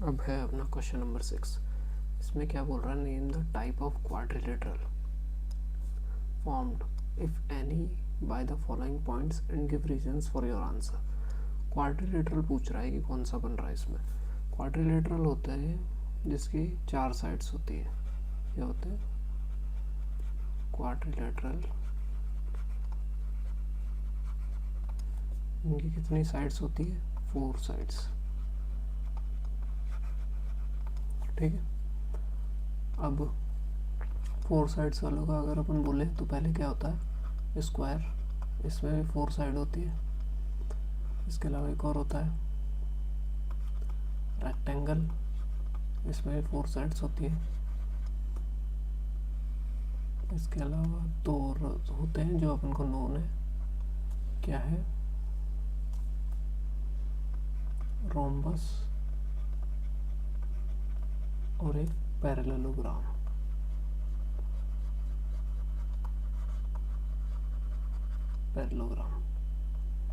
अब है अपना क्वेश्चन नंबर 6। इसमें क्या बोल रहा है, name the type of quadrilateral formed if any by the following points and give reasons for your answer. Quadrilateral पूछ रहा है कि कौन सा बन रहा है। इसमें क्वाड्रिलेटरल होता है जिसकी 4 साइड्स होती है। क्या होते हैं क्वाड्रिलेटरल, इनकी कितनी साइड्स होती है, 4 साइड्स। ठीक है, अब 4 साइड्स वालों का अगर अपन बोले तो पहले क्या होता है, स्क्वायर, इसमें भी 4 साइड होती है। इसके अलावा एक और होता है रेक्टेंगल, इसमें भी 4 साइड्स होती है। इसके अलावा 2 और होते हैं जो अपन को नोन है, क्या है, रोम्बस और एक पैरेललोग्राम।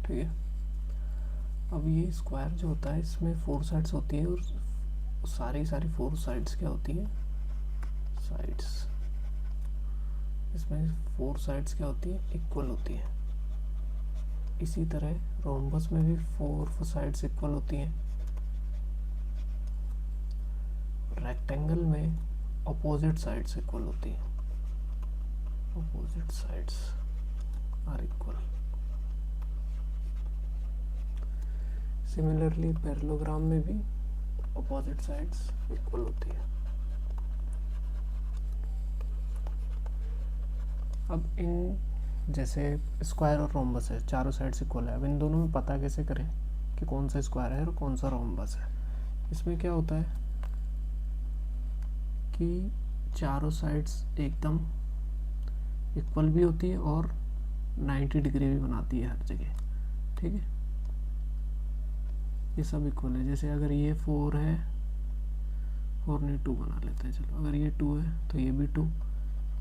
ठीक है, अब ये स्क्वायर जो होता है इसमें 4 साइड्स होती है और सारी 4 साइड्स क्या होती है, साइड्स। इसमें 4 साइड्स क्या होती है, इक्वल होती है। इसी तरह रोम्बस में भी 4 साइड्स इक्वल होती हैं। रेक्टेंगल में अपोजिट साइड्स इक्वल होती हैं, opposite sides are equal. Similarly parallelogram में भी अपोजिट साइड्स इक्वल होती है। अब इन जैसे स्क्वायर और रोम्बस है, चारों साइड्स इक्वल है। अब इन दोनों में पता कैसे करें कि कौन सा स्क्वायर है और कौन सा रोम्बस है। इसमें क्या होता है कि चारों साइड्स एकदम इक्वल भी होती है और 90 डिग्री भी बनाती है हर जगह। ठीक है, ये सब इक्वल है। जैसे अगर ये 4 है, 4 नहीं 2 बना लेते हैं, चलो। अगर ये 2 है तो ये भी 2,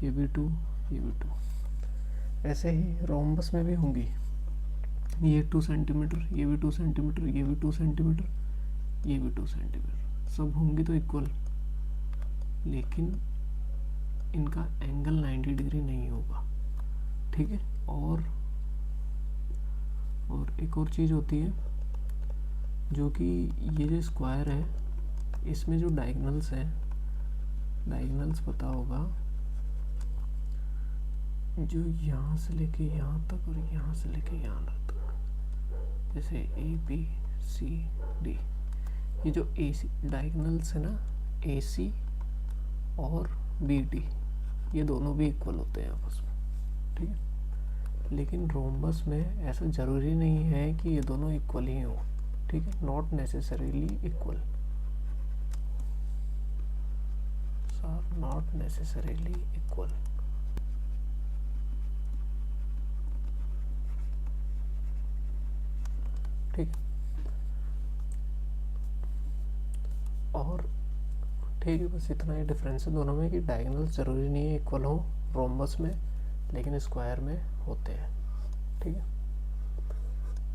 ये भी 2, ये भी 2। ऐसे ही रोम्बस में भी होंगी, ये 2 सेंटीमीटर, ये भी 2 सेंटीमीटर, ये भी 2 सेंटीमीटर, ये भी 2 सेंटीमीटर, सब होंगी तो इक्वल। लेकिन इनका एंगल 90 डिग्री नहीं होगा। ठीक है, और एक और चीज़ होती है जो कि ये जो स्क्वायर है इसमें जो डायगोनल्स हैं, डायगोनल्स पता होगा, जो यहाँ से लेके यहाँ तक और यहाँ से लेके यहाँ तक, जैसे ABCD, ये जो AC डायगोनल्स है ना, AC और BD, ये दोनों भी इक्वल होते हैं आपस में। ठीक है, लेकिन रोम्बस में ऐसा ज़रूरी नहीं है कि ये दोनों इक्वल ही हों। ठीक है, not necessarily equal, not necessarily equal. ठीक है, और ठीक है, बस इतना ही डिफरेंस है दोनों में कि डायगोनल ज़रूरी नहीं है इक्वल हो रोम्बस में, लेकिन स्क्वायर में होते हैं। ठीक है,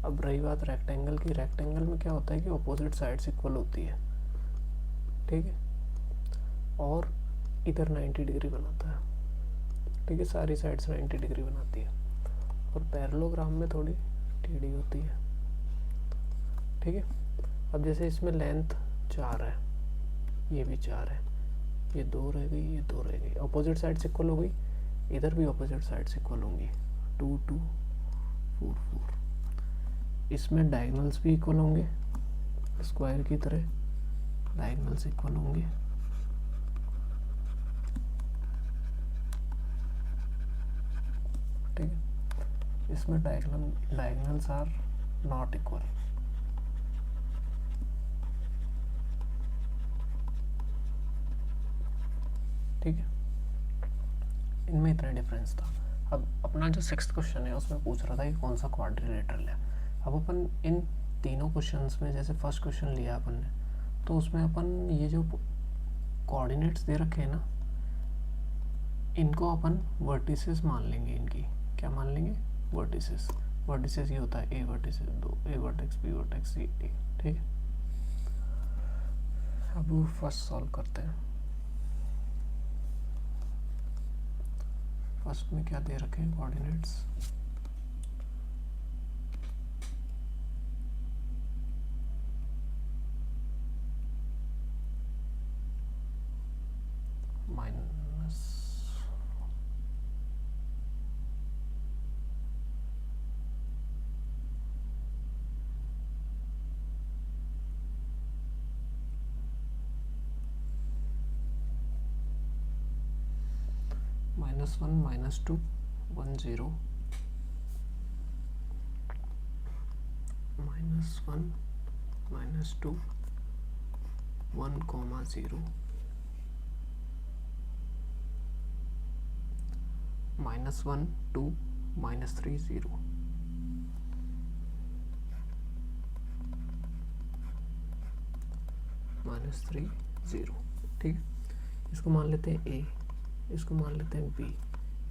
अब रही बात रेक्टेंगल की। रेक्टेंगल में क्या होता है कि अपोजिट साइड्स इक्वल होती है। ठीक है, और इधर 90 डिग्री बनाता है। ठीक है, सारी साइड्स 90 डिग्री बनाती है, और पैरेललोग्राम में थोड़ी टेढ़ी होती है। ठीक है, अब जैसे इसमें लेंथ 4 है, ये भी 4 है, ये 2 रह गई, ये 2 रह गई, अपोजिट साइड्स इक्वल हो गई। इधर भी अपोजिट साइड्स इक्वल होंगी, 2 2 4 4। इसमें डायगोनल्स भी इक्वल होंगे, स्क्वायर की तरह डायगोनल्स इक्वल होंगे। ठीक है, इसमें डायगोनल्स आर नॉट इक्वल। ठीक है, इनमें इतना डिफरेंस था। अब अपना जो 6th क्वेश्चन है उसमें पूछ रहा था कि कौन सा क्वाड्रिलेटरल है। अब अपन इन तीनों क्वेश्चंस में, जैसे फर्स्ट क्वेश्चन लिया अपन ने, तो उसमें अपन ये जो कोऑर्डिनेट्स दे रखे हैं ना, इनको अपन वर्टिसेस मान लेंगे। इनकी क्या मान लेंगे, वर्टिसेस। वर्टिसेस ये होता है A vertices 2, A vertex, B vertex, C D। ठीक है, अब फर्स्ट सॉल्व करते हैं। फर्स्ट में क्या दे रखे हैं कोऑर्डिनेट्स, माइनस -1 -2 1 0 -1 -2 1 0 -1 2 -3 0 -3 0। ठीक है, इसको मान लेते हैं ए, इसको मान लेते हैं बी,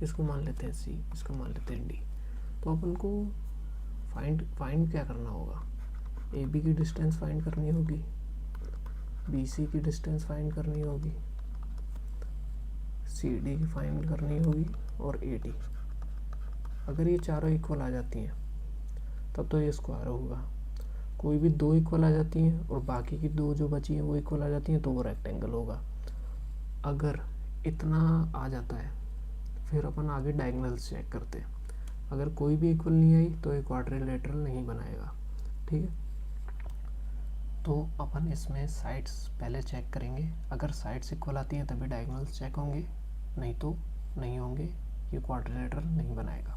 इसको मान लेते हैं सी, इसको मान लेते हैं डी। तो अपन को फाइंड क्या करना होगा, ए बी की डिस्टेंस फाइंड करनी होगी, बी सी की डिस्टेंस फाइंड करनी होगी, सी डी की फाइंड करनी होगी, और ए डी। अगर ये चारों इक्वल आ जाती हैं तब तो ये स्क्वायर होगा। कोई भी दो इक्वल आ जाती हैं और बाकी की दो जो बची हैं वो इक्वल आ जाती हैं तो वो रेक्टेंगल होगा। अगर इतना आ जाता है फिर अपन आगे डायगोनल्स चेक करते हैं। अगर कोई भी इक्वल नहीं आई तो ये क्वाड्रिलेटरल नहीं बनाएगा। ठीक है, तो अपन इसमें साइड्स पहले चेक करेंगे। अगर साइड्स इक्वल आती हैं तभी डायगोनल्स चेक होंगे, नहीं तो नहीं होंगे, ये क्वाड्रिलेटरल नहीं बनाएगा।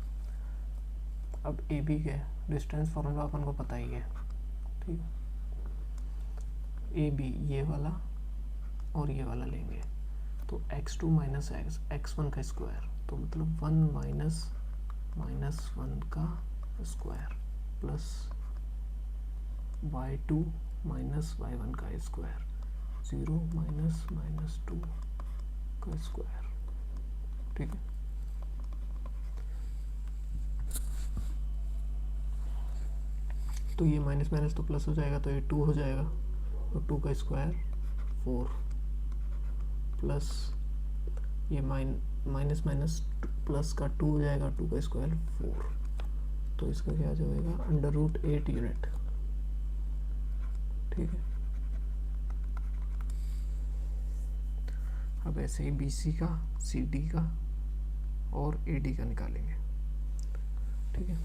अब ए बी के डिस्टेंस फॉर्मूला अपन को पता ही है। ठीक है, ए बी ये वाला और ये वाला लेंगे तो x2 माइनस x1 का स्क्वायर, तो मतलब 1 माइनस 1 का square plus y2 minus y1 का स्क्वायर, 0 माइनस 2 का स्क्वायर। ठीक है, तो ये माइनस माइनस तो प्लस हो जाएगा, तो ये 2 हो जाएगा, तो 2 का स्क्वायर 4 प्लस ये माइनस माइनस प्लस का 2 हो जाएगा, 2 का स्क्वायर 4, तो इसका क्या जाएगा √8 यूनिट। ठीक है, अब ऐसे ही बी सी का, सी डी का और ए डी का निकालेंगे। ठीक है,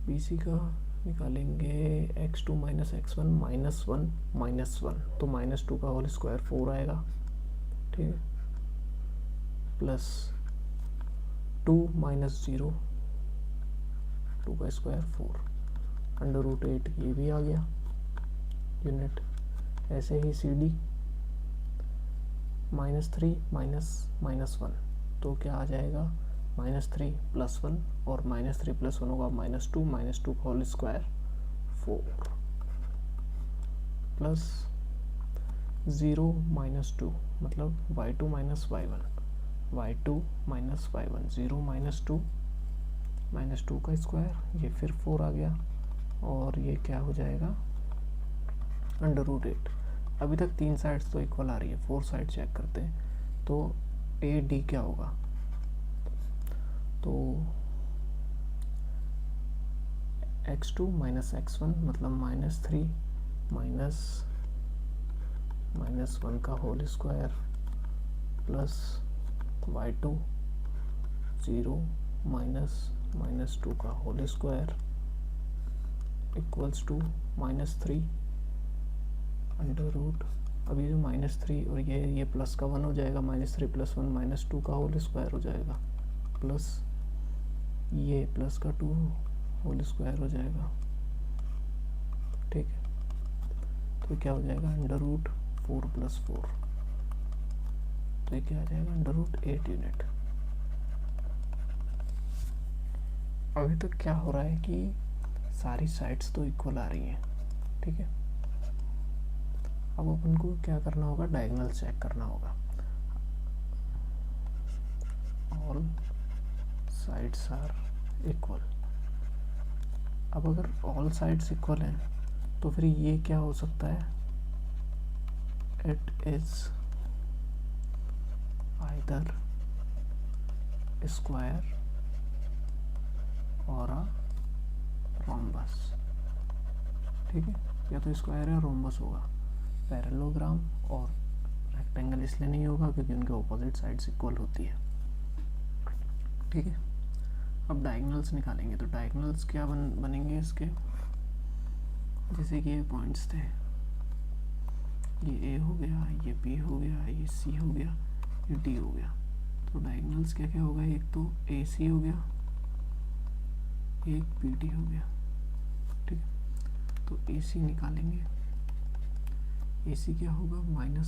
बी सी का निकालेंगे x2 माइनस x1 -1 तो -2 का होल स्क्वायर 4 आएगा। ठीक है, प्लस 2 माइनस 0 2 का स्क्वायर 4 √8 ये भी आ गया यूनिट। ऐसे ही सी डी -3 -1 तो क्या आ जाएगा -3 + 1 और -3 + 1 होगा -2 का होल स्क्वायर 4 प्लस 0 -2 मतलब y2 माइनस y1 0 -2 का स्क्वायर, ये फिर 4 आ गया और ये क्या हो जाएगा √8। अभी तक 3 साइड्स तो इक्वल आ रही है, 4 साइड चेक करते हैं। तो ए डी क्या होगा, तो x2 माइनस x1 मतलब -3 माइनस 1 का होल स्क्वायर प्लस y2 0 -2 का होल स्क्वायर इक्वल्स टू -3 √। अभी जो -3 और ये प्लस का 1 हो जाएगा, -3 + 1 -2 का होल स्क्वायर हो जाएगा, प्लस ये प्लस का 2 होल स्क्वायर हो जाएगा। ठीक है, तो क्या हो जाएगा √4 + 4, तो ये क्या आ जाएगा √8 यूनिट। अभी तक क्या हो रहा है कि सारी साइड्स तो इक्वल आ रही हैं। ठीक है, अब अपन को क्या करना होगा, डायगोनल चेक करना होगा। All sides are equal. अब अगर ऑल साइड्स इक्वल हैं तो फिर ये क्या हो सकता है इट इज आइदर स्क्वायर और अ रोम्बस। ठीक है, या तो स्क्वायर या रोम्बस होगा। पैरेललोग्राम और रेक्टेंगल इसलिए नहीं होगा क्योंकि उनके ऑपोजिट साइड्स इक्वल होती है। ठीक है, अब डायगोनल्स निकालेंगे। तो डायगोनल्स क्या बनेंगे इसके, जैसे कि ये पॉइंट्स थे, ये ए हो गया, ये बी हो गया, ये सी हो गया, ये डी हो गया। तो डायगोनल्स क्या क्या होगा, एक तो ए सी हो गया, एक बी डी हो गया। ठीक है, तो ए सी निकालेंगे। ए सी क्या होगा, -1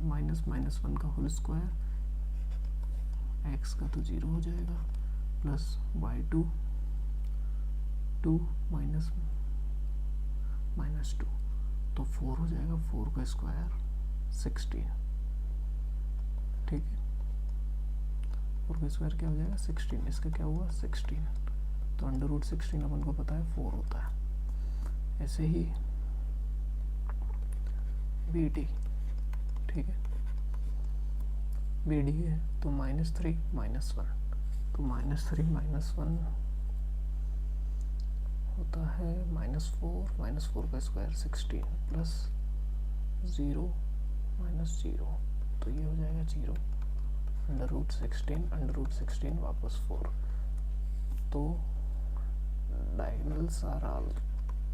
-1 का होल स्क्वायर, एक्स का तो 0 हो जाएगा, प्लस y2 2 -2 तो 4 हो जाएगा। 4 का स्क्वायर 16। ठीक है, 4 का स्क्वायर क्या हो जाएगा 16, इसका क्या हुआ 16। तो √16 अपन को पता है 4 होता है। ऐसे ही बी डी, ठीक है, बी डी है तो -3 -1, तो -3 -1 होता है -4 का स्क्वायर 16 प्लस 0 -0, तो ये हो जाएगा 0। √16 वापस 4। तो diagonals are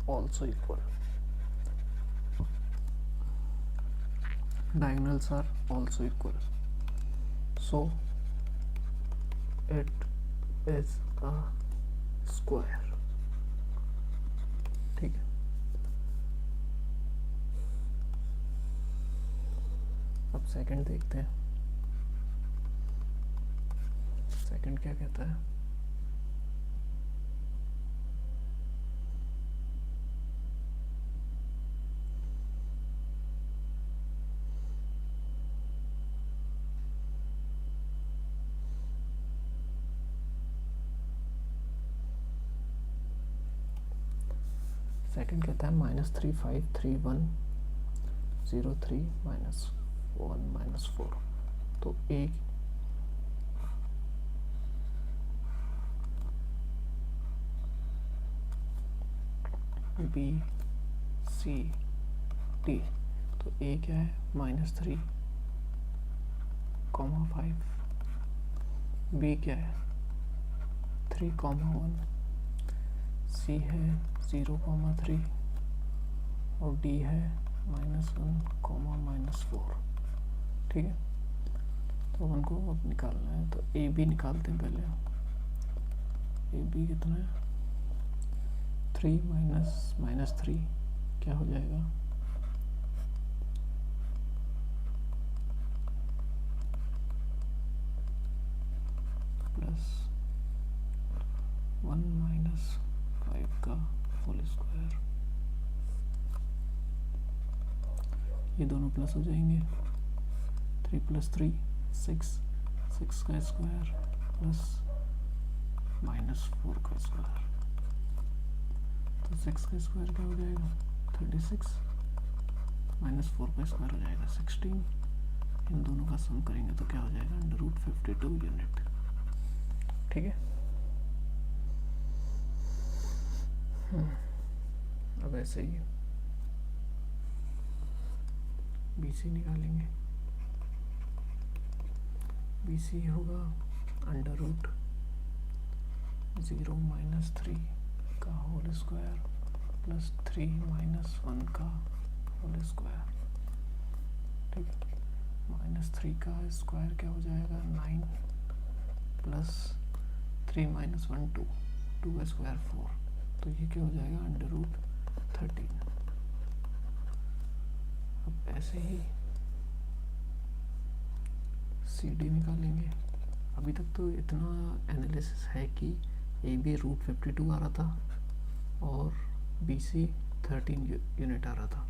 also equal. Diagonals are also equal. So it is a square. ठीक है, अब सेकंड देखते हैं। सेकंड क्या कहता है, सेकंड कहता है -353103 -1 -4। तो एक बी सी डी, तो ए क्या है -3, 5, बी क्या है 3, 1, सी है 0, 3 और डी है -1, -4। ठीक है, तो अपन को अब निकालना है। तो ए बी निकालते हैं पहले। ए बी कितना है 3 -3 क्या हो जाएगा +1 -5 का होल स्क्वायर, ये दोनों प्लस हो जाएंगे। 3 + 3 6 का स्क्वायर प्लस -4 का स्क्वायर, तो 6 का स्क्वायर क्या हो जाएगा 36 -4 का स्क्वायर हो जाएगा 16। इन दोनों का सम करेंगे तो क्या हो जाएगा √52 यूनिट। ठीक है, अब ऐसे ही बी सी निकालेंगे। बी सी होगा √0 -3 का होल स्क्वायर प्लस 3 -1 का होल स्क्वायर। ठीक है, -3 का स्क्वायर क्या हो जाएगा 9 प्लस 3 -1 2 का स्क्वायर 4, तो ये क्या हो जाएगा √13। अब ऐसे ही सी डी निकालेंगे। अभी तक तो इतना एनालिसिस है कि ए बी √52 आ रहा था और बी सी 13 यूनिट आ रहा था।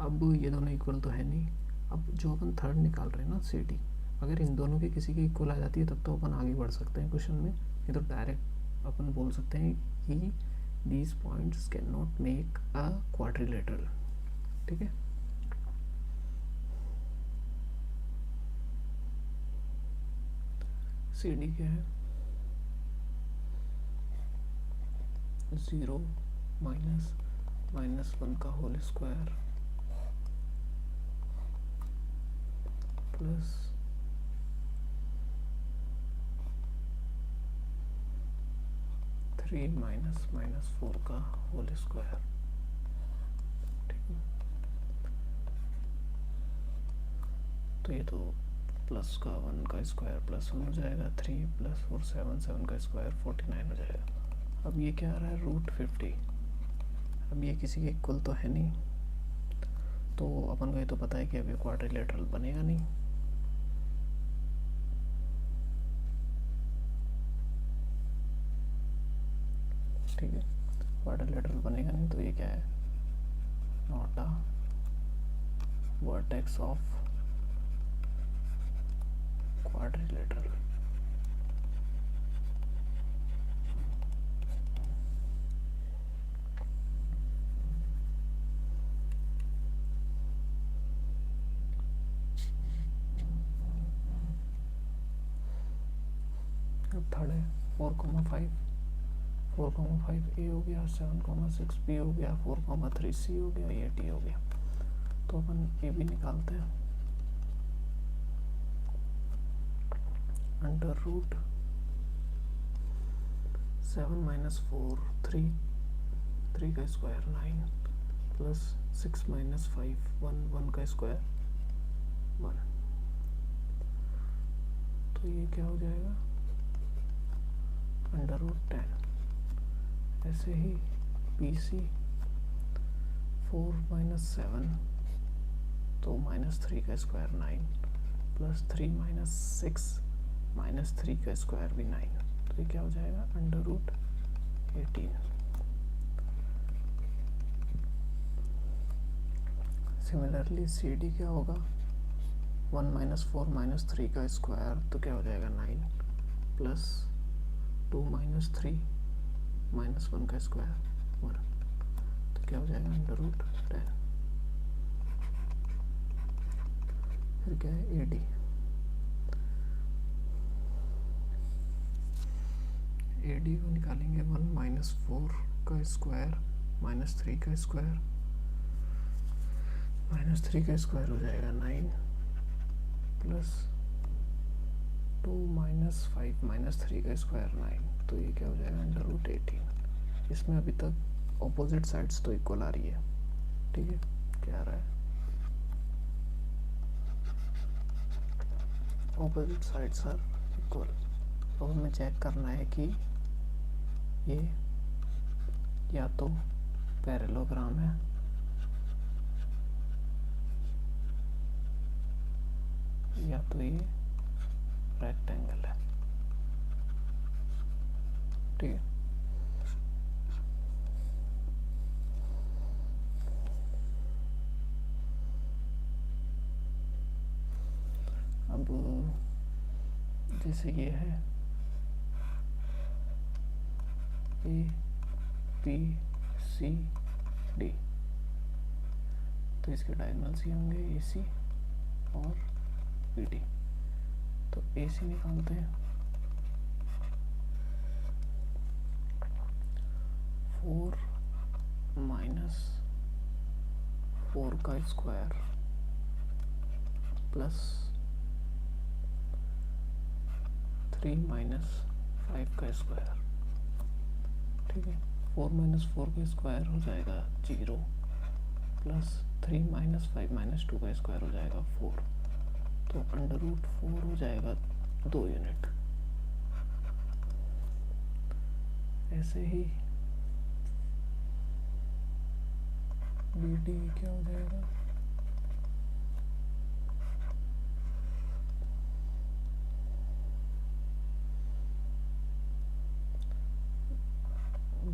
अब ये दोनों इक्वल तो है नहीं। अब जो अपन थर्ड निकाल रहे हैं ना सी डी, अगर इन दोनों के किसी की इक्वल आ जाती है तब तो अपन आगे बढ़ सकते हैं क्वेश्चन में। ये तो डायरेक्ट अपन बोल सकते हैं कि these points can not make a quadrilateral. ठीक है, सी डी क्या है, 0 माइनस -1 का होल स्क्वायर प्लस -3 -4 का होल स्क्वायर। ठीक है, तो ये तो प्लस का 1 का स्क्वायर प्लस 1 हो जाएगा, 3 + 4 7, 7 का स्क्वायर 49 हो जाएगा। अब ये क्या आ रहा है, √50। अब ये किसी के इक्वल तो है नहीं, तो अपन को ये तो पता है कि अब ये क्वाड्रिलेटरल बनेगा नहीं। ठीक है, क्वाड्रिलेटरल बनेगा नहीं, तो ये क्या है, not a vertex of quadrilateral. अब थर्ड है 4,5, 4,5 ए हो गया, 7,6 बी हो गया, 4,3 सी हो गया, ये डी हो गया। तो अपन ए भी निकालते हैं, √7 -4 3 का स्क्वायर 9 प्लस 6 - 5 1 का स्क्वायर 1। तो ये क्या हो जाएगा, √10। ऐसे ही BC 4 - 7 तो -3 का स्क्वायर 9 प्लस 3 - 6 -3 का स्क्वायर भी 9। तो ये क्या हो जाएगा, √18। सिमिलरली CD क्या होगा, 1 - 4 - 3 का स्क्वायर तो क्या हो जाएगा 9 प्लस 2 - 3 -1 का स्क्वायर 1। तो क्या हो जाएगा, √10। फिर क्या है AD, AD को निकालेंगे 1 - 4 का स्क्वायर -3 का स्क्वायर, -3 का स्क्वायर हो जाएगा 9 प्लस 2 - 5 - 3 का स्क्वायर 9। तो ये क्या हो जाएगा, √18। इसमें अभी तक ऑपोजिट साइड्स तो इक्वल आ रही है। ठीक है, क्या आ रहा है, ऑपोजिट साइड्स आर इक्वल। अब हमें चेक करना है कि ये या तो पैरेललोग्राम है या तो ये रेक्टेंगल है। ठीक है, अब जैसे ये है ABCD, तो इसके डायगोनल्स ही होंगे AC और BD। तो AC निकालते हैं, 4 - 4 का स्क्वायर प्लस 3 - 5 का स्क्वायर। ठीक है, 4 - 4 का स्क्वायर हो जाएगा 0 प्लस 3 - 5 - 2 का स्क्वायर हो जाएगा 4। तो √4 हो जाएगा 2 यूनिट। ऐसे ही BD क्या हो जाएगा,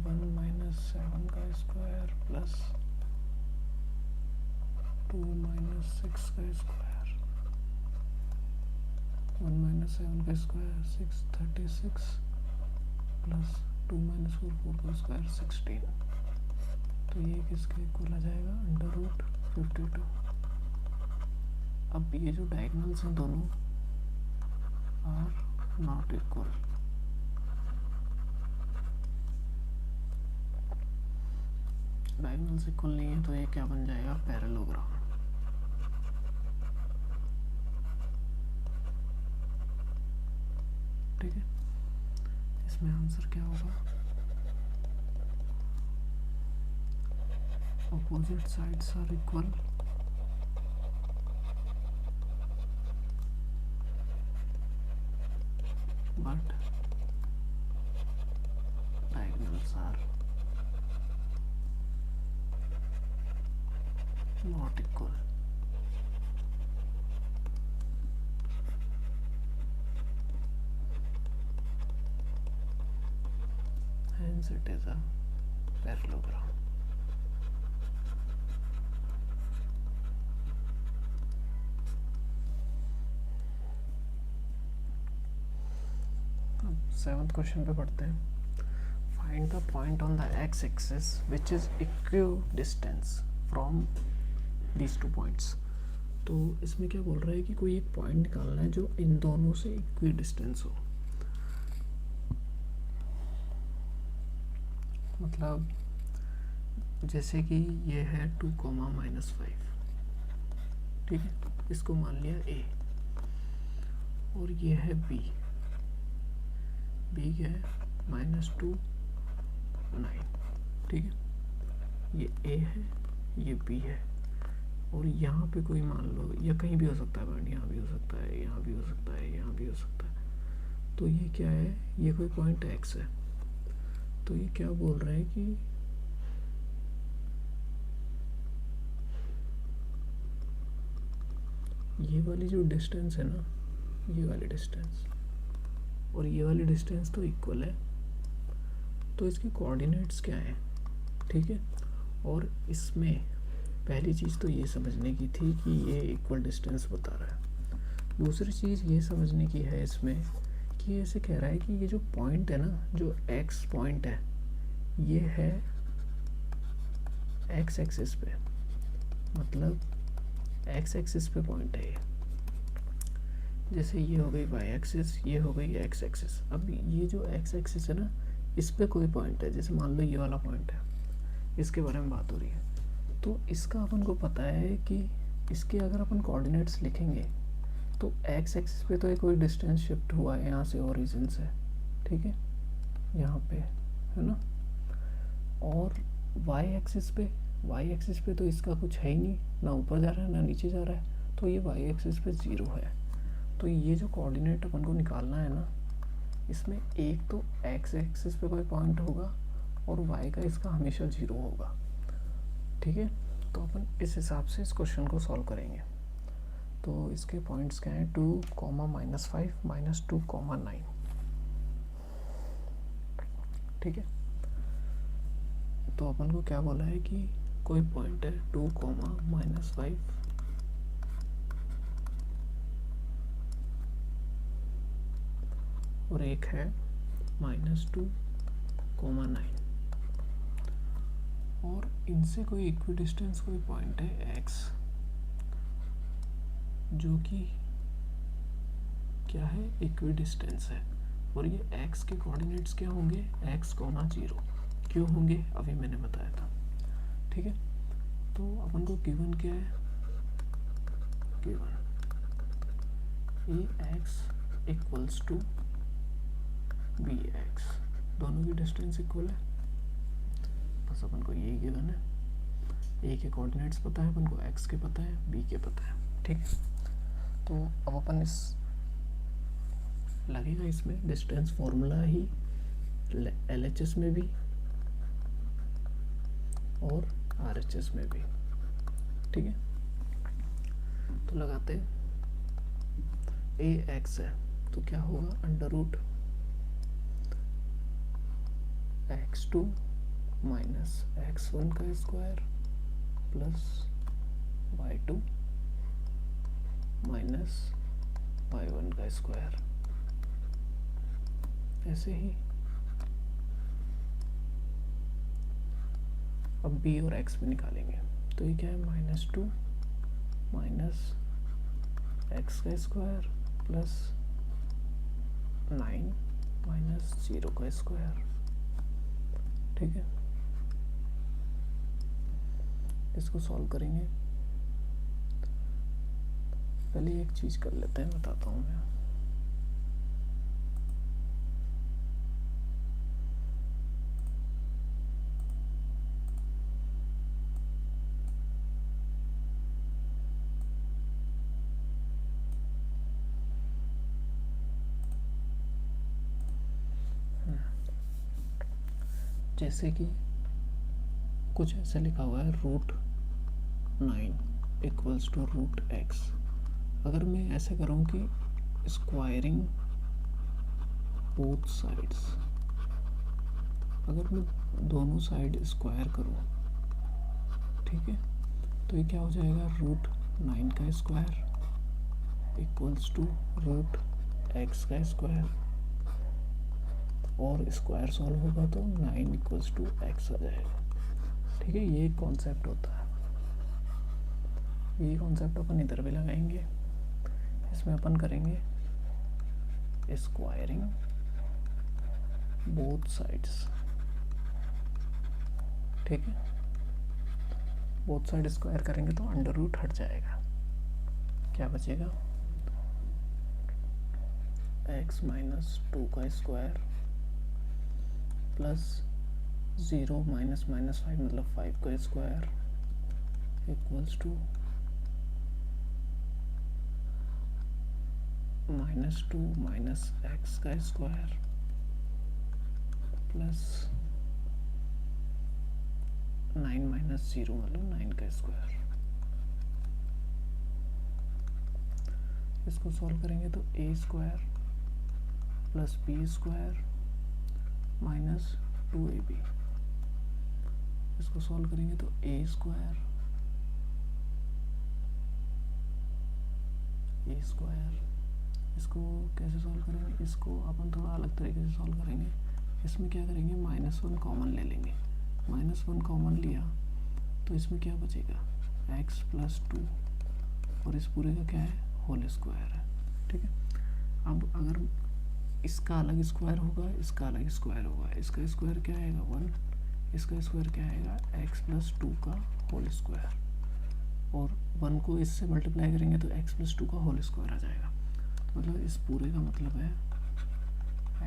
1 - 7 का स्क्वायर प्लस 2 - 6 का स्क्वायर, 1 - 7 का स्क्वायर 6 36 प्लस 2 - 4 4 का स्क्वायर 16। तो ये किसके इक्वल आ जाएगा, √52। अब ये जो डायगोनल्स हैं दोनों are not equal. Diagonals equal नहीं है तो ये क्या बन जाएगा, पैरेललोग्राम। ठीक है, इसमें आंसर क्या होगा, opposite sides are equal but diagonals are not equal. Hence it is a parallelogram. Seventh question पे पढ़ते हैं। Find the point on the x axis which is equidistance from these two points. तो इसमें क्या बोल रहा है कि कोई एक पॉइंट निकालना है जो इन दोनों से इक्विडिस्टेंस हो। मतलब जैसे कि ये है 2,-5, ठीक है, इसको मान लिया ए, और ये है बी क्या है, -2, 9, ठीक है, ये ए है, ये बी है, और यहाँ पे कोई मान लो, या कहीं भी हो सकता है पॉइंट, यहाँ भी हो सकता है, यहाँ भी हो सकता है, यहाँ भी हो सकता है। तो ये क्या है, ये कोई पॉइंट एक्स है। तो ये क्या बोल रहा है कि ये वाली जो डिस्टेंस है ना, ये वाली डिस्टेंस और ये वाली डिस्टेंस तो इक्वल है, तो इसकी कोऑर्डिनेट्स क्या है, ठीक है। और इसमें पहली चीज़ तो ये समझने की थी कि ये इक्वल डिस्टेंस बता रहा है। दूसरी चीज़ ये समझने की है इसमें कि ये ऐसे कह रहा है कि ये जो पॉइंट है ना, जो एक्स पॉइंट है, ये है एक्स एक्सिस पे, मतलब एक्स एक्सिस पे पॉइंट है ये। जैसे ये हो गई वाई एक्सिस, ये हो गई एक्स एक्सिस। अब ये जो एक्स एक्सिस है ना, इस पे कोई पॉइंट है, जैसे मान लो ये वाला पॉइंट है, इसके बारे में बात हो रही है। तो इसका अपन को पता है कि इसके अगर अपन कोऑर्डिनेट्स लिखेंगे तो एक्स एक्सिस पे तो ये कोई डिस्टेंस शिफ्ट हुआ है यहाँ से ओरिजिन से, ठीक है, यहाँ पे है ना। और वाई एक्सिस पे तो इसका कुछ है ही नहीं, ना ऊपर जा रहा है ना नीचे जा रहा है, तो ये वाई एक्सिस पे 0 है। तो ये जो कोऑर्डिनेट अपन को निकालना है ना, इसमें एक तो एक्स एक्सिस पे कोई पॉइंट होगा और वाई का इसका हमेशा 0 होगा, ठीक है। तो अपन इस हिसाब से इस क्वेश्चन को सॉल्व करेंगे। तो इसके पॉइंट्स क्या हैं, 2, -5, -2, 9, ठीक है। तो अपन को क्या बोला है कि कोई पॉइंट है 2, -5 और एक है -2, 9, और इनसे कोई इक्विडिस्टेंस कोई पॉइंट है x, जो कि क्या है, इक्विडिस्टेंस है। और ये x के कोऑर्डिनेट्स क्या होंगे, x, 0 क्यों होंगे, अभी मैंने बताया था, ठीक है। तो अपन को गिवन क्या है, गिवन ax = bx, दोनों की डिस्टेंस इक्वल है, बस अपन को यही गिवन है। ए के कोऑर्डिनेट्स पता है अपन को, एक्स के पता है, बी के पता है, ठीक है। तो अब अपन इस लगेगा इसमें डिस्टेंस फॉर्मूला ही LHS में भी और RHS में भी, ठीक है। तो लगाते हैं, ए एक्स है तो क्या होगा, √ x2 - x1 का स्क्वायर प्लस y2 - y1 का स्क्वायर। ऐसे ही अब b और x में निकालेंगे, तो ये क्या है, -2 - x का स्क्वायर प्लस 9 माइनस 0 का स्क्वायर। ठीक है, इसको सॉल्व करेंगे। पहले एक चीज़ कर लेते हैं, बताता हूँ मैं। जैसे कि कुछ ऐसे लिखा हुआ है √9 इक्वल्स टू √x। अगर मैं ऐसे करूँ कि स्क्वायरिंग बोथ साइड्स, अगर मैं दोनों साइड स्क्वायर करूँ, ठीक है, तो ये क्या हो जाएगा, √9 का स्क्वायर इक्वल्स टू √x का स्क्वायर, और स्क्वायर सॉल्व होगा तो 9 इक्वल्स टू x आ जाएगा। ठीक है, ये कॉन्सेप्ट होता है। ये कॉन्सेप्ट अपन इधर भी लगाएंगे। इसमें अपन करेंगे स्क्वायरिंग बोथ साइड्स। ठीक है, बोथ साइड स्क्वायर करेंगे तो अंडर रूट हट जाएगा, क्या बचेगा, x माइनस 2 का स्क्वायर प्लस 0 माइनस माइनस 5 मतलब 5 का square equals to -2 minus x का स्क्वायर प्लस 9 माइनस 0 मतलब 9 का स्क्वायर। इसको सॉल्व करेंगे तो a square plus b square minus 2ab। इसको सॉल्व करेंगे तो a स्क्वायर इसको कैसे सॉल्व करेंगे, इसको अपन थोड़ा अलग तरीके से सॉल्व करेंगे। इसमें क्या करेंगे, -1 कॉमन ले लेंगे। -1 कॉमन लिया तो इसमें क्या बचेगा, x प्लस 2, और इस पूरे का क्या है, होल स्क्वायर है। ठीक है, अब अगर इसका अलग स्क्वायर होगा, इसका अलग स्क्वायर होगा, इसका स्क्वायर क्या आएगा 1, इसका स्क्वायर क्या आएगा x प्लस 2 का होल स्क्वायर, और 1 को इससे मल्टीप्लाई करेंगे तो x प्लस 2 का होल स्क्वायर आ जाएगा। तो मतलब इस पूरे का मतलब है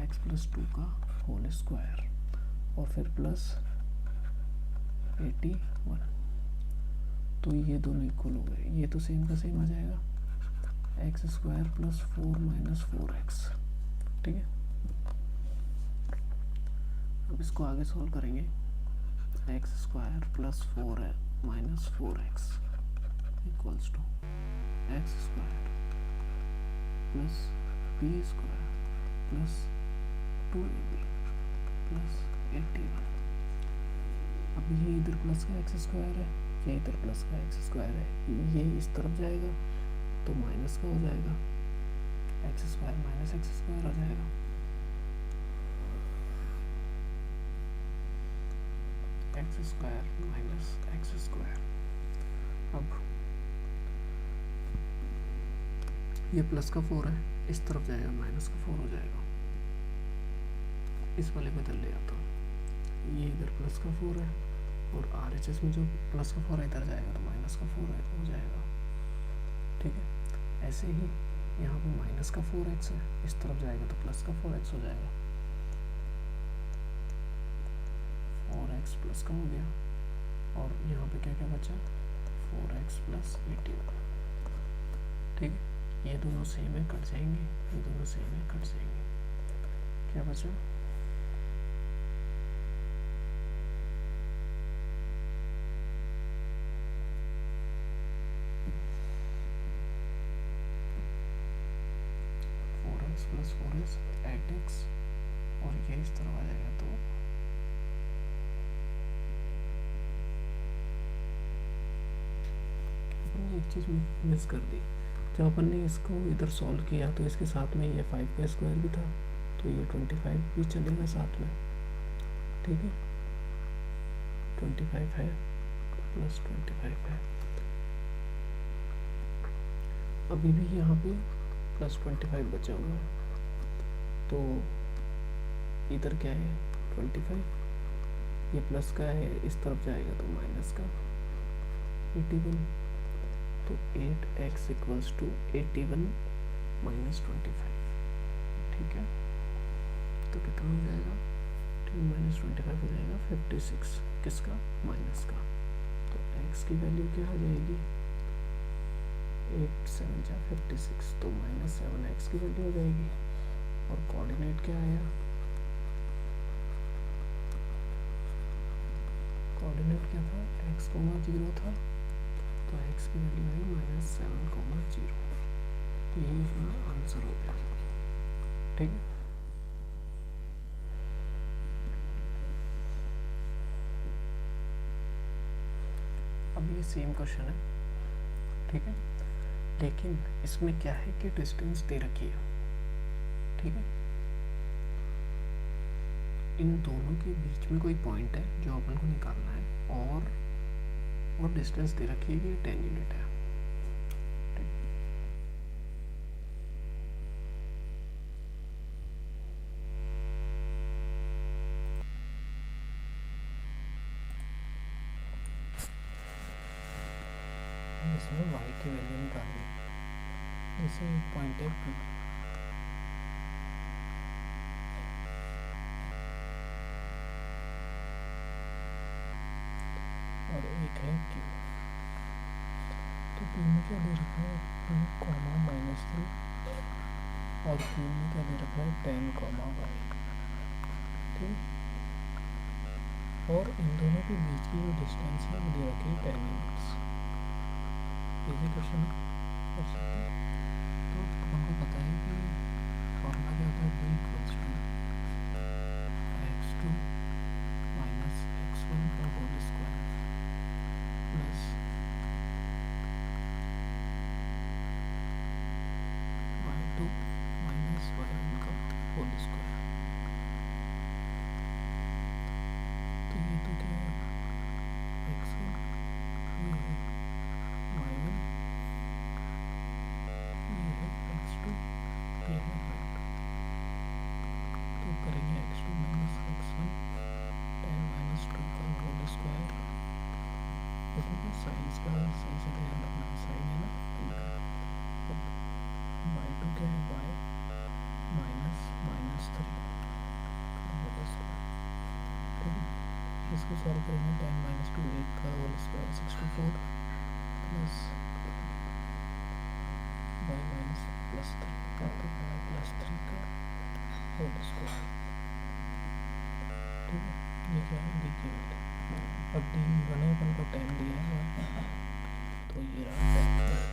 x प्लस 2 का होल स्क्वायर और फिर प्लस 81। तो ये दोनों इक्वल हो गए, ये तो सेम का सेम आ जाएगा, x square plus 4 minus 4x। ठीक है, अब इसको आगे सॉल्व करेंगे, x square plus 4 minus 4x equals to x square plus b square plus 2ab plus 81। अब ये इधर प्लस का एक्स स्क्वायर है, ये इधर प्लस का एक्स स्क्वायर है, ये इस तरफ जाएगा तो माइनस का हो जाएगा, x square minus x square आ जाएगा। X square minus x square. अब ये प्लस का 4 है, इस तरफ जाएगा माइनस का 4 हो जाएगा, इस वाले बदल लिया तो ये इधर प्लस का 4 है, और RHS में जो प्लस का 4 है इधर जाएगा तो माइनस का 4 हो जाएगा। ठीक है, ऐसे ही यहाँ पे माइनस का 4x है, इस तरफ जाएगा तो प्लस का 4x हो जाएगा, 4x प्लस का हो गया, और यहाँ पे क्या क्या बचा, 4x प्लस 81। ठीक है, ये दोनों सेम है, कट जाएंगे, ये दोनों सेम है, कट जाएंगे, क्या बचा, प्लस 4x 8x, और ये इस तरफ आ जाएगा तो अपन ने एक चीज़ मिस कर दी, जब अपन ने इसको इधर सॉल्व किया तो इसके साथ में ये 5 का स्क्वायर भी था, तो ये 25 भी चलेगा साथ में। ठीक है, 25 है प्लस 25 है, अभी भी यहाँ पे प्लस 25 बचा हुआ है, तो इधर क्या है 25, ये प्लस का है, इस तरफ जाएगा तो माइनस का 81, तो 8x इक्वल्स टू 81 माइनस 25। ठीक है, तो कितना हो जाएगा 10 माइनस 25 हो जाएगा 56, किसका माइनस का। तो x की वैल्यू क्या आ जाएगी 8 7 जा 56, तो माइनस 7x की वैल्यू हो जाएगी। और कोऑर्डिनेट क्या आया, कोऑर्डिनेट क्या था x, 0 था, तो x की वैल्यू आई माइनस 7, 0। यही अपना आंसर हो गया। ठीक है, अब ये सेम क्वेश्चन है। ठीक है, लेकिन इसमें क्या है कि डिस्टेंस दे रखी है। ठीक है, इन दोनों के बीच में कोई पॉइंट है जो अपन को निकालना है, और डिस्टेंस दे रखी है कि 10 यूनिट है। इसमें y की वैल्यू निकालनी है। जैसे एक पॉइंट है P, और एक है Q। तो P में क्या दे रखा है 2, -3, और Q में क्या दे रखा है 10, y। ठीक, और इन दोनों के बीच की जो डिस्टेंस है वो दे रखी है 10 यूनिट्स। इजी क्वेश्चन कर सकते हैं। तो हमको पता है कि फॉर्मूला क्या होता है v equals to x2 minus x1 का whole square plus y2 minus y1 का होल स्क्वायर। तो ये तो क्या है x1, ये है y1, ये है x2, ये है y2। तो करेंगे x2 माइनस x1 10 माइनस 2 का होल स्क्वायर। इसमें साइंस का सही से ध्यान रखना, साइन है ना, y2 क्या है y माइनस -3 का होल स्क्वायर। ठीक है, इसको सॉल्व करेंगे 10 माइनस 2 8 का whole square 64 plus y minus +3 तो y +3 का होल स्क्वायर। ठीक है, ये क्या है डी की वैल्यू। अब डी बने अपन को 10 दिया है, तो ये रहा 10।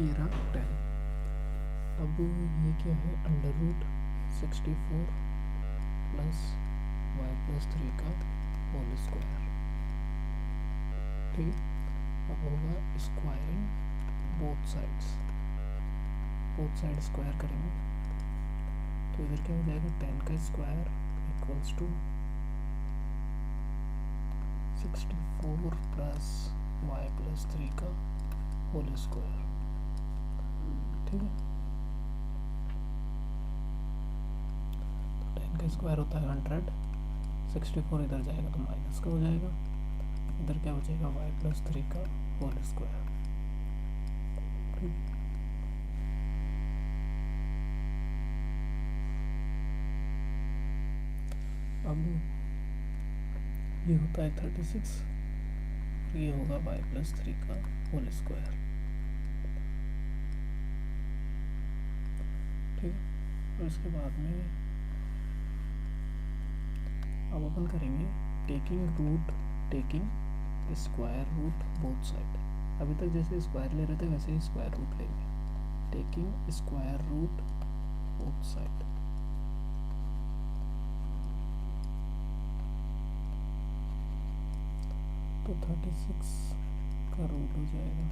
ये रहा 10। अब ये क्या है √64 प्लस y +3 का होल स्क्वायर। ठीक है, अब होगा स्क्वायरिंग बोथ साइड्स स्क्वायर करेंगे, तो इधर क्या हो जाएगा 10 का square equals to 64 plus y +3 का होल स्क्वायर। ठीक है, तो 10 का स्क्वायर होता है 100, 64 इधर जाएगा तो माइनस का हो जाएगा, इधर क्या हो जाएगा y +3 का होल स्क्वायर। ठीक, अब ये होता है 36, ये होगा y +3 का होल स्क्वायर। ठीक है, और इसके बाद में अब अपन करेंगे taking square root both side. अभी तक जैसे स्क्वायर ले रहे थे वैसे ही स्क्वायर रूट लेंगे, taking square root both side. तो 36 का रूट हो जाएगा,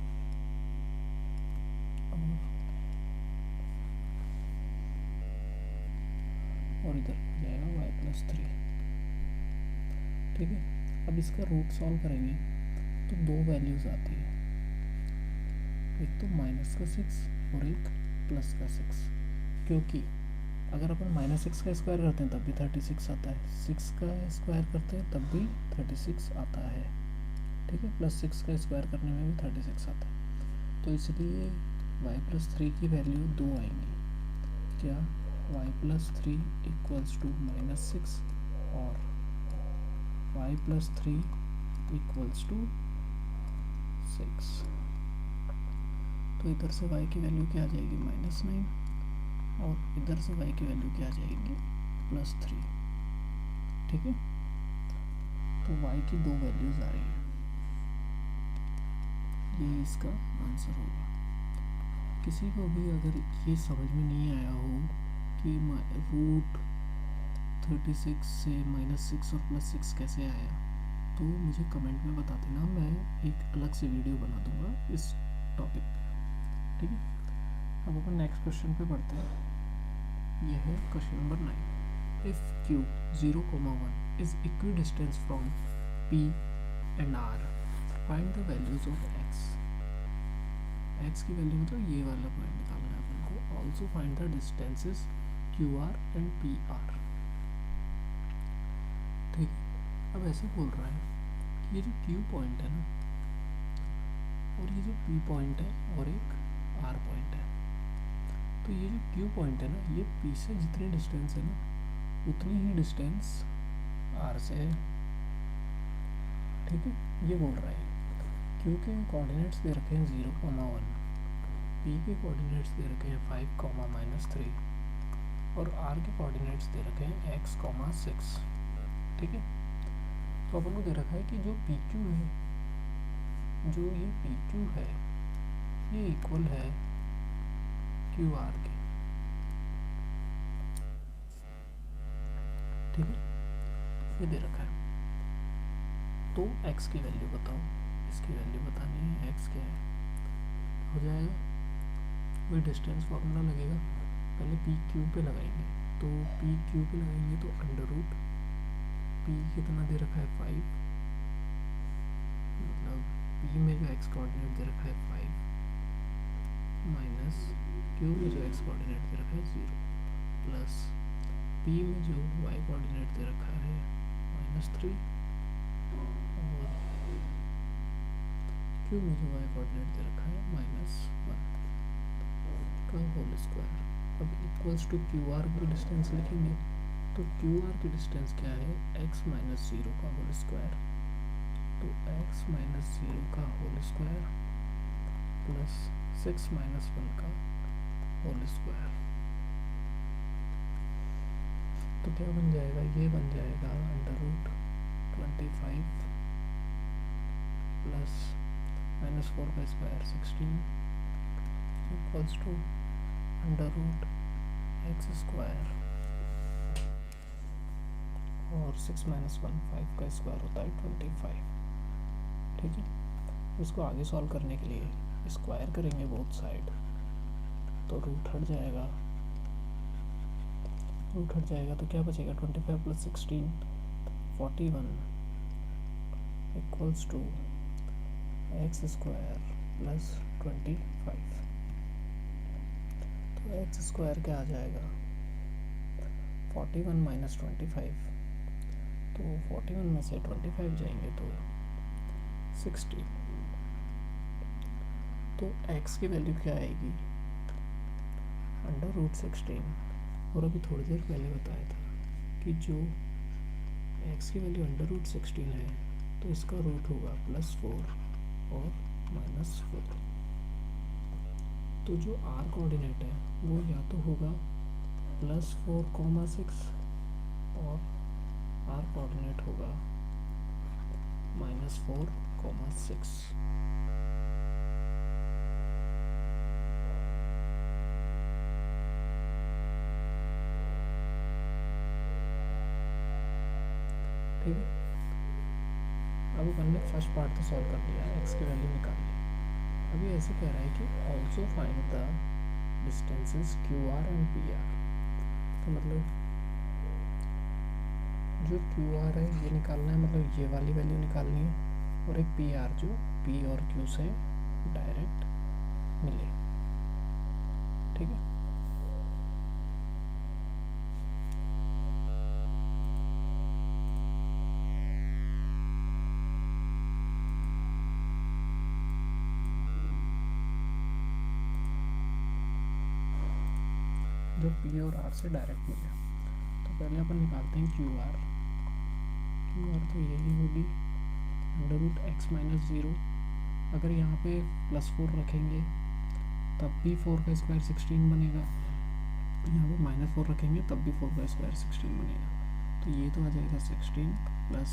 और इधर हो जाएगा y +3। ठीक है, अब इसका रूट सॉल्व करेंगे तो दो वैल्यूज़ आती है, एक तो -6 और एक +6, क्योंकि अगर अपन -6 का स्क्वायर करते हैं तब भी 36 आता है, 6 का स्क्वायर करते हैं तब भी 36 आता है, ठीक है, +6 का स्क्वायर करने में भी 36 आता है। तो इसलिए y+3 की वैल्यू 2 आएंगी, क्या y+3 = -6 और y+3 = 6। तो इधर से y की वैल्यू क्या आ जाएगी, -9, और इधर से y की वैल्यू क्या आ जाएगी, +3, ठीक है। तो y की दो वैल्यूज आ रही है, ये इसका आंसर होगा। किसी को भी अगर ये समझ में नहीं आया हो कि √36 से -6 और +6 कैसे आया, तो मुझे कमेंट में बता देना, मैं एक अलग से वीडियो बना दूंगा इस टॉपिक पे, ठीक है। अब अपन नेक्स्ट क्वेश्चन पे बढ़ते हैं। यह है question number 9। If Q 0,1 is equidistance from P and R, find the values of x। x की वैल्यू मतलब ये वाला पॉइंट निकालना है अपन को। Also find the distances QR and PR, ठीक है। अब ऐसे बोल रहा है कि ये जो Q पॉइंट है ना, और ये जो P पॉइंट है और एक R पॉइंट है, तो ये जो Q पॉइंट है ना, ये P से जितनी डिस्टेंस है ना उतनी ही डिस्टेंस R से है, ठीक है। ये बोल रहा है Q के कोऑर्डिनेट्स दे रखे हैं 0,1, P के कोऑर्डिनेट्स दे रखे हैं 5, -3 और R के कोऑर्डिनेट्स दे रखे हैं x, 6, ठीक है। तो अपन को दे रखा है कि जो PQ है, जो ये PQ है, ये इक्वल है QR के, ठीक है, ये दे रखा है। तो x की वैल्यू बताओ, इसकी वैल्यू बतानी है, x क्या है, हो जाएगा वही डिस्टेंस फॉर्मूला लगेगा, पहले PQ पे लगाएंगे, तो PQ पे लगाएंगे तो अंडर रूट P कितना दे रखा है 5, मतलब P में जो x कोऑर्डिनेट दे रखा है 5 माइनस Q में जो x कोऑर्डिनेट दे रखा है 0 प्लस P में जो y कोऑर्डिनेट दे रखा है -3 और Q में जो y कोऑर्डिनेट दे रखा है -1 का होल स्क्वायर। अब इक्वल्स टू QR की डिस्टेंस लिखेंगे, तो QR की डिस्टेंस क्या है, x - 0 का होल स्क्वायर, तो x - 0 का होल स्क्वायर प्लस 6 - 1 का होल स्क्वायर, तो क्या बन जाएगा, ये बन जाएगा √25 प्लस -4 का स्क्वायर 16 इक्वल्स टू √x² और 6 - 1 5 का स्क्वायर होता है 25, ठीक है। इसको आगे सॉल्व करने के लिए स्क्वायर करेंगे बोथ साइड, तो रूट हट जाएगा, तो क्या बचेगा, 25 + 16 41 इक्वल्स टू x² प्लस 25। तो x² क्या आ जाएगा, 41 - 25, तो 41 में से 25 जाएंगे तो 60, तो x की वैल्यू क्या आएगी, √16। और अभी थोड़ी देर पहले बताया था कि जो x की वैल्यू √16 है, तो इसका रूट होगा +4 और -4। तो जो r कोऑर्डिनेट है वो या तो होगा +4, 6 और r कोऑर्डिनेट होगा -4, 6। ठीक है। अब अपन ने फर्स्ट पार्ट तो सॉल्व कर लिया, x की वैल्यू निकाल ली। अभी ऐसे कह रहा है कि also find the distances QR and PR, तो मतलब जो QR है ये निकालना है, मतलब ये वाली वैल्यू निकालनी है, और एक पी आर जो पी और क्यू से डायरेक्ट मिले। ठीक है, जो पी और आर से डायरेक्ट मिले। तो पहले अपन निकालते हैं क्यू आर। क्यू आर तो यही होगी under root x minus zero. अगर यहाँ पे +4 रखेंगे तब भी 4 का स्क्वायर 16 बनेगा, यहाँ पे -4 रखेंगे तब भी 4 का स्क्वायर 16 बनेगा। तो ये तो आ जाएगा 16 प्लस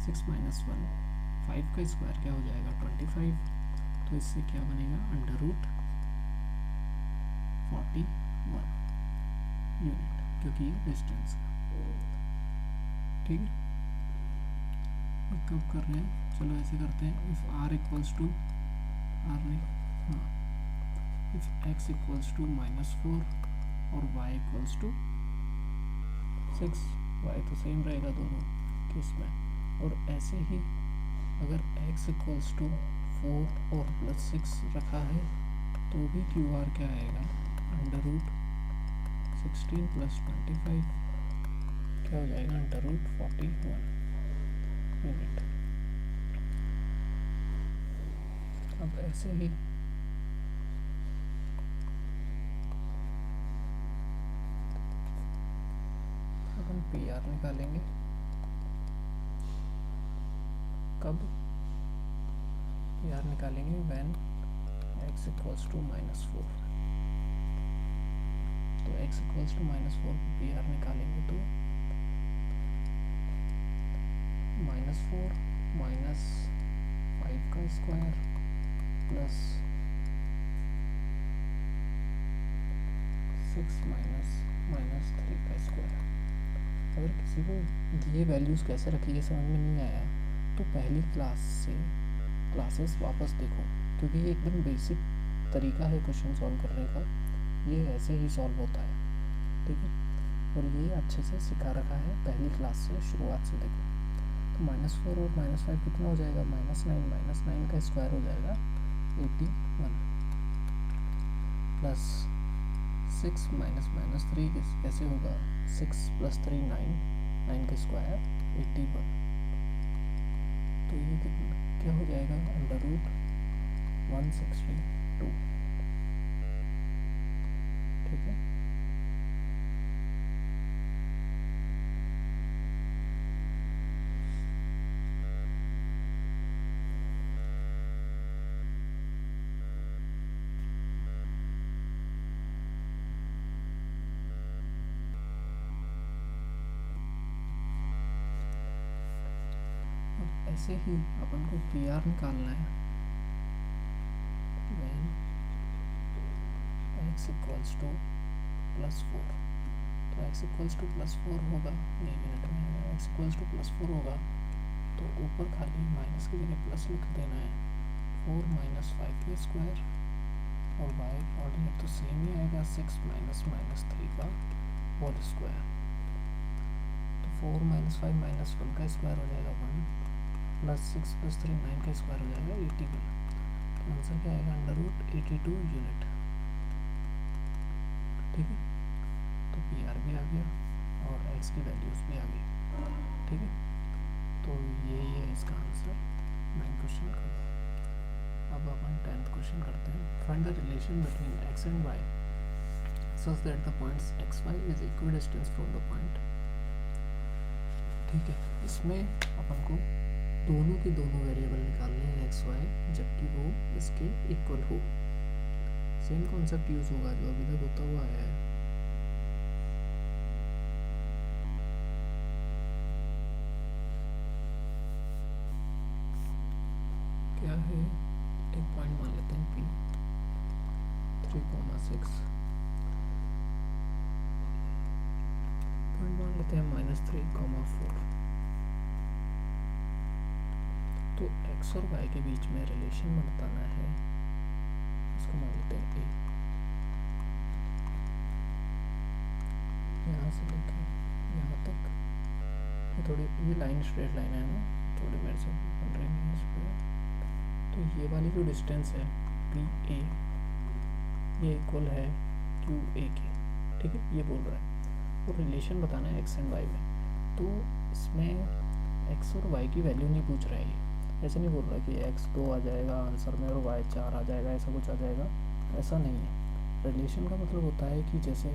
6 माइनस 1, 5 का स्क्वायर क्या हो जाएगा 25। तो इससे क्या बनेगा अंडर रूट 41 यूनिट, क्योंकि ये डिस्टेंस है। ठीक है, कब कर रहे हैं, चलो ऐसे करते हैं। If R equals to R नहीं, हाँ, इफ़ एक्स इक्वल्स टू -4 और वाई इक्वल्स टू 6, वाई तो सेम रहेगा दोनों केस में। और ऐसे ही अगर x इक्वल्स टू 4 और +6 रखा है तो भी क्यू आर क्या आएगा अंडर रूट 16 प्लस 25 क्या हो जाएगा अंडर रूट 41 यूनिट। अब ऐसे ही अपन पी आर निकालेंगे। कब पी आर निकालेंगे व्हेन x इक्वल्स टू -4। तो x इक्वल्स टू -4 को पी आर निकालेंगे तो -4 माइनस 5 का स्क्वायर प्लस 6 माइनस 3 का स्क्वायर। अगर किसी को ये वैल्यूज़ कैसे रखी है समझ में नहीं आया तो पहली क्लास से क्लासेस वापस देखो, क्योंकि ये एकदम बेसिक तरीका है क्वेश्चन सॉल्व करने का, ये ऐसे ही सॉल्व होता है। ठीक है, और ये अच्छे से सिखा रखा है पहली क्लास से, शुरुआत से देखो। तो -4 और -5 कितना हो जाएगा -9 का स्क्वायर हो जाएगा 81 प्लस 6 माइनस 3 कैसे होगा 6 + 3 9 का स्क्वायर 81। तो ये कितना क्या हो जाएगा अंडर रूट 162। ठीक है, ऐसे ही अपन को पी आर निकालना है व्हेन x इक्वल्स टू +4। तो x इक्वल्स टू +4 होगा, नहीं मिनट में होगा, x इक्वल्स टू +4 होगा तो ऊपर खाली माइनस की जगह प्लस लिख देना है। 4 माइनस 5 का स्क्वायर और y कोऑर्डिनेट तो सेम ही आएगा 6 माइनस 3 का होल स्क्वायर। तो 4 माइनस 5 माइनस 1 का स्क्वायर हो जाएगा 1 प्लस 6 + 3 9 का स्क्वायर हो जाएगा 81। तो आंसर क्या आएगा अंडर रूट 82 यूनिट। ठीक है, तो पी आर भी आ गया और एक्स की वैल्यूज़ भी आ गई। ठीक है, तो यही है इसका आंसर 9 क्वेश्चन का। अब अपन 10th क्वेश्चन करते हैं। Find the relation between x and y such that the points x y is equidistance from the point. ठीक है, इसमें अपन को दोनों के दोनों वेरिएबल निकालने हैं एक्स वाई, जबकि वो इसके इक्वल हो। सेम कॉन्सेप्ट यूज होगा जो अभी तक होता हुआ आया है। क्या है, एक पॉइंट मान लेते हैं P 3,6, पॉइंट मान लेते हैं -3,4। तो x और y के बीच में रिलेशन बताना है, इसको मान लेते हैं A। यहाँ से लेके यहाँ तक ये थोड़ी ये लाइन स्ट्रेट लाइन है ना, थोड़ी मेरे से करेंगे इस पर, तो ये वाली जो डिस्टेंस है पी ए ये इक्वल है क्यू ए के, ठीक है, ये बोल रहा है। और रिलेशन बताना है एक्स एंड वाई में, तो इसमें एक्स और वाई की वैल्यू नहीं पूछ रहा है ये, ऐसे नहीं बोल रहा कि एक्स 2 आ जाएगा आंसर में और वाई 4 आ जाएगा, ऐसा कुछ आ जाएगा, ऐसा नहीं है। रिलेशन का मतलब होता है कि जैसे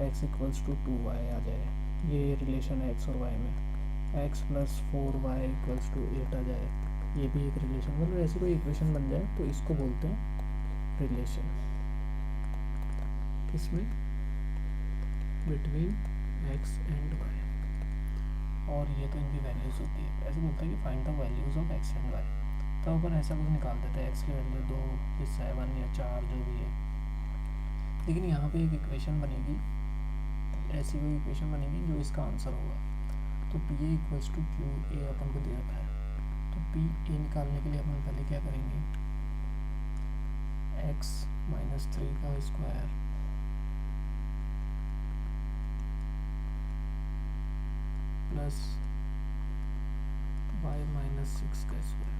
x इक्वल्स टू 2y आ जाए, ये रिलेशन है x और y में, x plus 4y equals to 8 आ जाए, ये भी एक रिलेशन, मतलब ऐसी कोई इक्वेशन बन जाए तो इसको बोलते हैं रिलेशन, इसमें बिटवीन x एंड y, और ये तो इनकी वैल्यूज़ होती है। ऐसे बोलता है कि find the values of x and y, तब अपन ऐसा कुछ निकाल देते हैं, x की वैल्यू 2 या 7 या 4 जो भी है, लेकिन यहाँ पे एक इक्वेशन बनेगी, ऐसी कोई इक्वेशन बनेगी जो इसका आंसर होगा। तो P A equals to Q A अपन को दे रखा है, तो पी ए निकालने के लिए अपन पहले क्या करेंगे, x माइनस 3 का स्क्वायर प्लस y माइनस 6 का square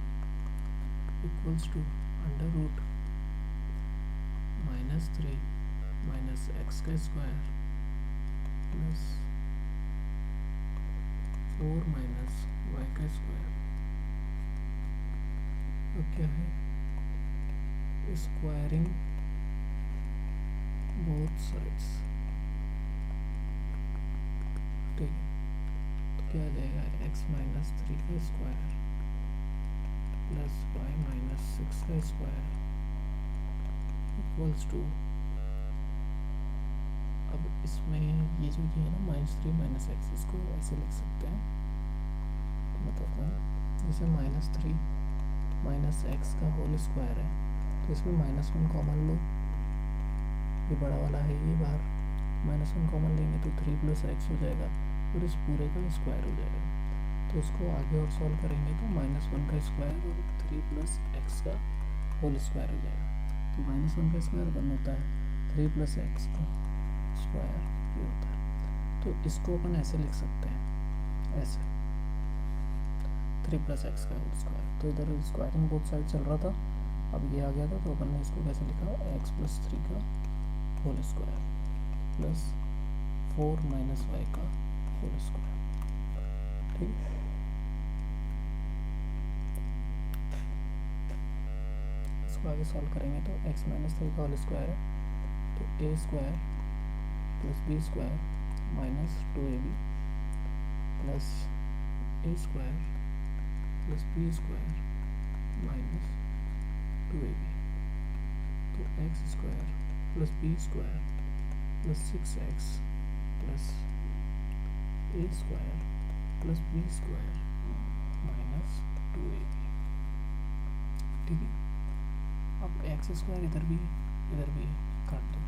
equals to under root -3 minus x का स्क्वायर प्लस 4 माइनस y का स्क्वायर। तो क्या है, स्क्वायरिंग बोथ साइड्स, ठीक है, तो क्या आ जाएगा, x माइनस 3 का स्क्वायर प्लस y माइनस 6 का स्क्वायर इक्वल्स टू, अब इसमें ये जो है ना -3 माइनस एक्स, इसको ऐसे लिख सकते हैं, बताता हूँ, जैसे -3 माइनस एक्स का होल स्क्वायर है, तो इसमें -1 कॉमन लो, ये बड़ा वाला है ये बाहर, -1 कॉमन लेंगे तो 3 प्लस एक्स हो जाएगा और इस पूरे का स्क्वायर हो जाएगा। तो इसको आगे और सॉल्व करेंगे तो -1 का स्क्वायर और 3 प्लस एक्स का होल स्क्वायर हो जाएगा। तो -1 का स्क्वायर 1 होता है, 3 प्लस एक्स का स्क्वायर ये होता है। तो इसको अपन ऐसे लिख सकते हैं, ऐसे 3 प्लस एक्स का होल स्क्वायर। तो इधर स्क्वायरिंग बोथ साइड चल रहा था, अब ये आ गया था, तो अपन ने इसको कैसे लिखा, x प्लस 3 का whole square plus 4 minus y का होल स्क्वायर, ठीक है। इसको आगे सॉल्व करेंगे तो x माइनस 3 का होल स्क्वायर है, तो a square plus b square minus 2ab plus a square plus b square minus 2ab, तो x square plus b square plus 6x plus a square plus b square minus 2ab, ठीक है। अब x square इधर भी काट दो,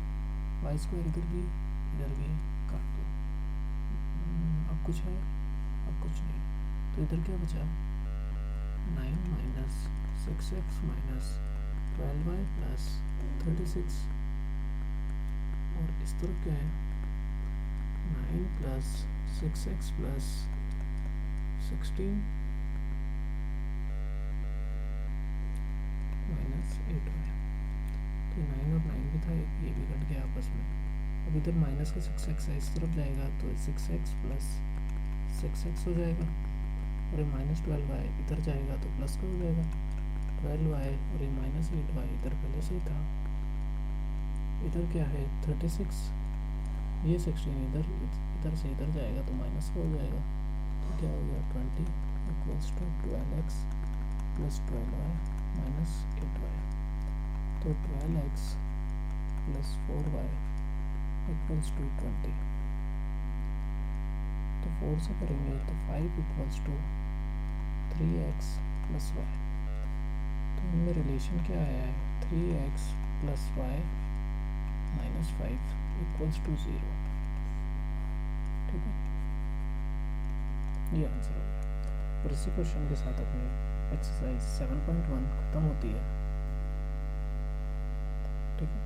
y square इधर भी काट दो, अब कुछ है, अब कुछ नहीं, तो इधर क्या बचा, 9 minus 6x minus 12y plus 36, और इस तरफ क्या है, 9 plus 6x plus 16 minus 8y, तो 9 और 9 भी था, ये भी कट गया आपस में। अब इधर माइनस का 6x है, इस तरफ जाएगा तो 6x प्लस 6x हो जाएगा, और ये माइनस 12y इधर जाएगा तो प्लस का हो जाएगा 12y, और ये माइनस 8y इधर पहले से ही था। इधर क्या है 36, ये 16 इधर से इधर जाएगा तो माइनस का हो जाएगा, तो क्या हो गया 20 equals to 12x plus 12y minus 8y, तो 12x plus 4y equals to 20, तो 4 से करेंगे तो 5 equals to 3x plus y, तो इनमें रिलेशन क्या आया है, 3x plus y minus 5 equals to 0, ठीक है, ये आंसर होगा। और इसी क्वेश्चन के साथ अपनी एक्सरसाइज 7.1 खत्म होती है, ठीक है।